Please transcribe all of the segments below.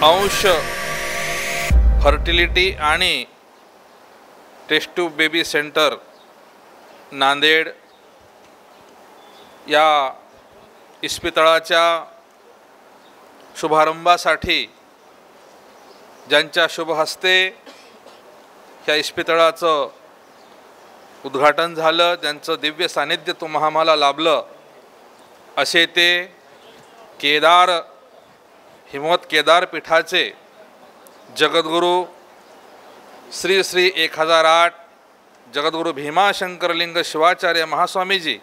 अंश फर्टिलिटी आणि test tube baby centre Nanded या इस्पितळाच्या शुभारंभासाठी ज्यांच्या शुभ हस्ते ह्या इस्पितळाचं उद्घाटन झालं, त्यांचं दिव्य सानिध्य तुम्हा आम्हाला लाभलं, असे ते केदार हिमवत केदार पीठाचे जगद्गुरू श्री श्री 1008 जगद्गुरू भीमाशंकरलिंग शिवाचार्य महास्वामीजी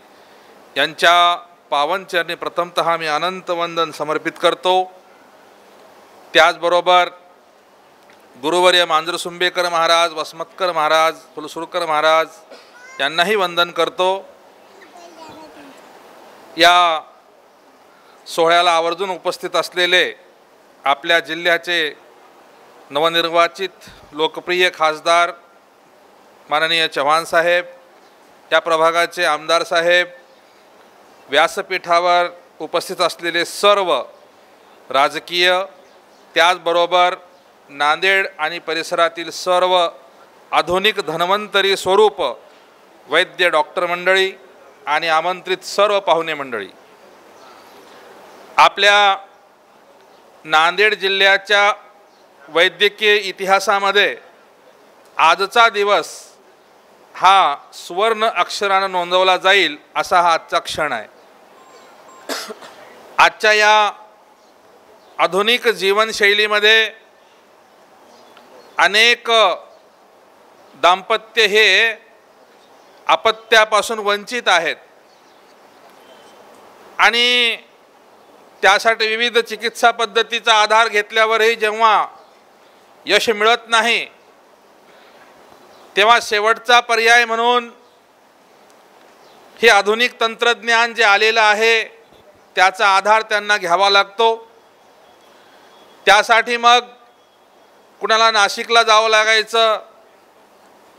यांच्या पावनचरणी प्रथमतः मी अनंत वंदन समर्पित करतो। त्याचबरोबर गुरुवर्य मांजरसुंबेकर महाराज, वसमतकर महाराज, फुलसुरकर महाराज यांनाही वंदन करतो। या सोहळ्याला आवर्जून उपस्थित असलेले आपल्या जिल्ह्याचे नवनिर्वाचित लोकप्रिय खासदार माननीय चव्हाण साहेब, या प्रभागाचे आमदार साहेब, व्यासपीठावर उपस्थित असलेले सर्व राजकीय, त्याचबरोबर नांदेड आणि परिसरातील सर्व आधुनिक धन्वंतरी स्वरूप वैद्य डॉक्टर मंडळी आणि आमंत्रित सर्व पाहुणे मंडळी, आपल्या नांदेड जिल्ह्याच्या वैद्यकीय इतिहासामध्ये आजचा दिवस हा सुवर्ण अक्षराने नोंदवला जाईल असा हा आजचा क्षण आहे। आजच्या या आधुनिक जीवनशैलीमध्ये अनेक दाम्पत्य हे अपत्यापासून वंचित आहेत आणि त्यासाठी विविध चिकित्सा पद्धतीचा आधार घेतल्यावरही जेव्हा यश मिळत नाही, तेव्हा शेवटचा पर्याय म्हणून हे आधुनिक तंत्रज्ञान जे आलेलं आहे त्याचा आधार त्यांना घ्यावा लागतो। त्यासाठी मग कुणाला नाशिकला जावं लागायचं,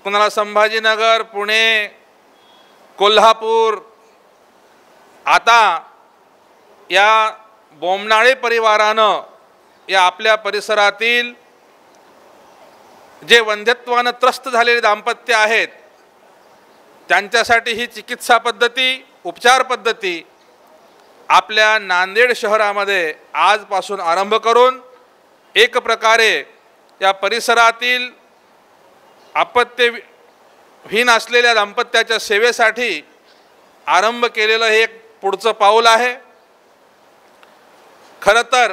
कुणाला संभाजीनगर, पुणे, कोल्हापूर। आता या बोमनाळे परिवारानं या आपल्या परिसरातील जे वंध्यत्वानं त्रस्त झालेले दाम्पत्य आहेत त्यांच्यासाठी ही चिकित्सा पद्धती, उपचार पद्धती आपल्या नांदेड शहरामध्ये आजपासून आरंभ करून एक प्रकारे या परिसरातील अपत्यहीन असलेल्या दाम्पत्याच्या सेवेसाठी आरंभ केलेलं हे एक पुढचं पाऊल आहे। खरं तर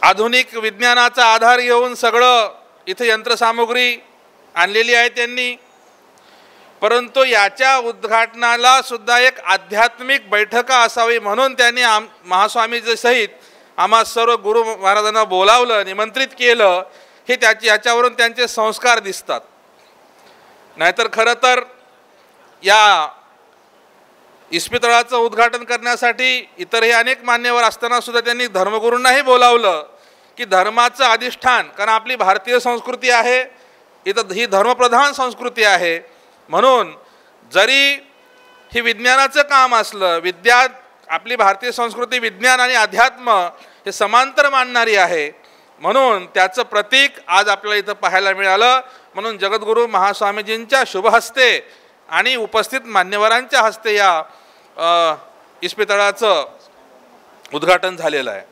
आधुनिक विज्ञानाचा आधार घेऊन सगळं इथे यंत्रसामुग्री आणलेली आहे त्यांनी, परंतु याच्या उद्घाटनाला सुद्धा एक आध्यात्मिक बैठका असावी म्हणून त्यांनी महास्वामीजी सहित आम्हा सर्व गुरु महाराजांना बोलावलं, निमंत्रित केलं। हे याच्यावरून त्यांचे संस्कार दिसतात। नाहीतर खरं तर या इस्पितळाचं उद्घाटन करण्यासाठी इतरही अनेक मान्यवर असताना सुद्धा त्यांनी धर्मगुरूंनाही बोलावलं की धर्माचं अधिष्ठान, कारण आपली भारतीय संस्कृती आहे, इथं ही धर्मप्रधान संस्कृती आहे, म्हणून जरी ही विज्ञानाचं काम असलं, आपली भारतीय संस्कृती विज्ञान आणि अध्यात्म हे समांतर मानणारी आहे, म्हणून त्याचं प्रतीक आज आपल्याला इथं पाहायला मिळालं। म्हणून जगद्गुरू महास्वामीजींच्या शुभहस्ते आणि उपस्थित मान्यवरांच्या हस्ते या इस्पितळाचं उद्घाटन झालेलं आहे।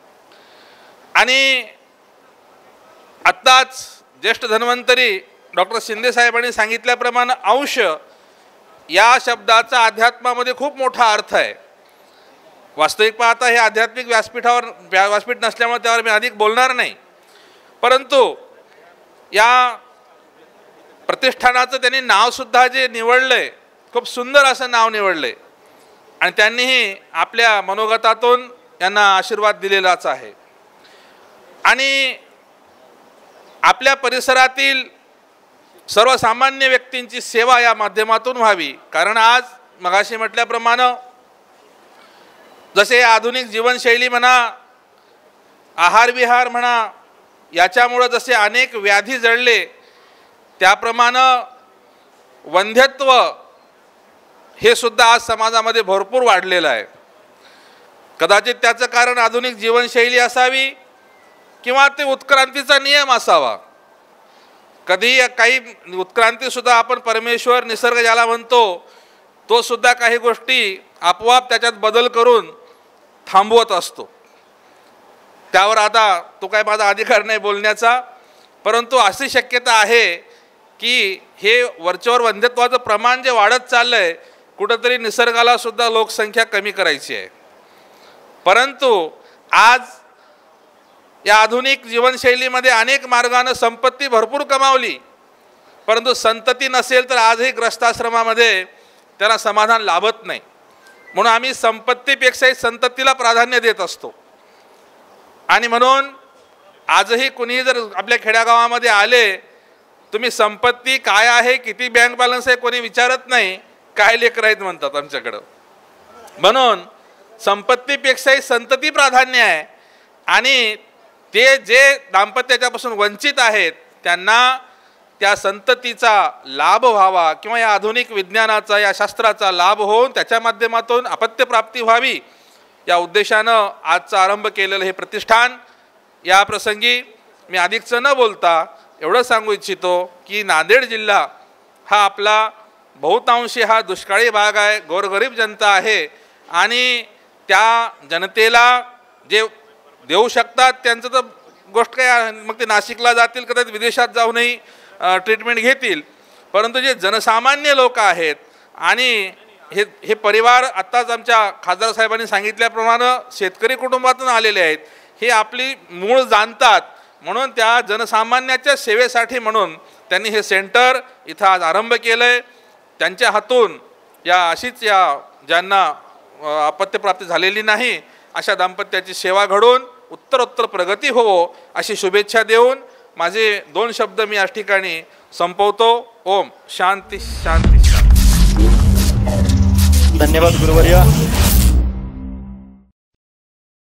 आणि आत्ताच ज्येष्ठ धन्वंतरी डॉक्टर शिंदे साहेबांनी सांगितल्याप्रमाणे अंश या शब्दाचा अध्यात्मामध्ये खूप मोठा अर्थ आहे। वास्तविक पाहता हे आध्यात्मिक व्यासपीठ नसल्यामुळे त्यावर मी अधिक बोलणार नाही, परंतु या प्रतिष्ठानाचं त्यांनी नावसुद्धा जे निवडलंय खूप सुंदर असं नाव निवडलंय आणि त्यांनीही आपल्या मनोगतातून यांना आशीर्वाद दिलेलाच आहे। आणि आपल्या परिसरातील सर्वसामान्य व्यक्तींची सेवा या माध्यमातून व्हावी, कारण आज मगाशी म्हटल्याप्रमाणे जसे आधुनिक जीवनशैली म्हणा, आहार विहार म्हणा, याच्यामुळे जसे अनेक व्याधी जळले त्याप्रमाणे वंध्यत्व हे सुद्धा आज समाजामध्ये भरपूर वाढलेलं आहे। कदाचित त्याचं कारण आधुनिक जीवनशैली असावी किंवा ते उत्क्रांतीचा नियम असावा। कधी काही उत्क्रांतीसुद्धा आपण परमेश्वर निसर्ग ज्याला म्हणतो तो सुद्धा काही गोष्टी आपोआप त्याच्यात बदल करून थांबवत असतो। त्यावर आता तो काय माझा अधिकार नाही बोलण्याचा, परंतु अशी शक्यता आहे की हे वरच्यावर वंध्यत्वाचं प्रमाण जे वाढत चाललं आहे, कुठंतरी निसर्गाला सुद्धा लोकसंख्या कमी करायची आहे। परंतु आज या आधुनिक जीवनशैलीमध्ये अनेक मार्गाने संपत्ती भरपूर कमावली, परंतु संतती नसेल तर आजही ग्रस्ताश्रमामध्ये त्यांना समाधान लाभत नाही। म्हणून आम्ही संपत्तीपेक्षाही संततीला प्राधान्य देत असतो। आणि म्हणून आजही कुणी जर आपल्या खेड्यागावामध्ये आले, तुम्ही संपत्ती काय आहे, किती बँक बॅलन्स आहे कोणी विचारत नाही, काय लेकरं आहेत म्हणतात आमच्याकडं। म्हणून संपत्तीपेक्षाही संतती प्राधान्य आहे। आणि ते जे दाम्पत्याच्यापासून वंचित आहेत त्यांना त्या संततीचा लाभ व्हावा किंवा या आधुनिक विज्ञानाचा या शास्त्राचा लाभ होऊन त्याच्या माध्यमातून अपत्यप्राप्ती व्हावी या उद्देशानं आजचा आरंभ केलेलं हे प्रतिष्ठान। या प्रसंगी मी अधिकचं न बोलता एवढं सांगू इच्छितो की नांदेड जिल्हा हा आपला बहुतांशी हा दुष्काळी भाग आहे, गोरगरीब जनता आहे आणि त्या जनतेला जे देऊ शकतात त्यांचं तर गोष्ट काय, मग ते नाशिकला जातील, कदाचित विदेशात जाऊनही ट्रीटमेंट घेतील, परंतु जे जनसामान्य लोक आहेत आणि हे परिवार आत्ताच आमच्या खासदार साहेबांनी सांगितल्याप्रमाणे शेतकरी कुटुंबातून आलेले आहेत, हे आपली मूळ जाणतात, म्हणून त्या जनसामान्याच्या सेवेसाठी म्हणून त्यांनी हे सेंटर इथं आज आरंभ केलं आहे। त्यांच्या हातून या अशीच या ज्यांना अपत्यप्राप्ती झालेली नाही अशा दाम्पत्याची सेवा घडून उत्तरोत्तर प्रगती होवो अशी शुभेच्छा देऊन माझे 2 शब्द मी या ठिकाणी संपवतो। ओम शांती शांती शांती। धन्यवाद गुरुवर्य।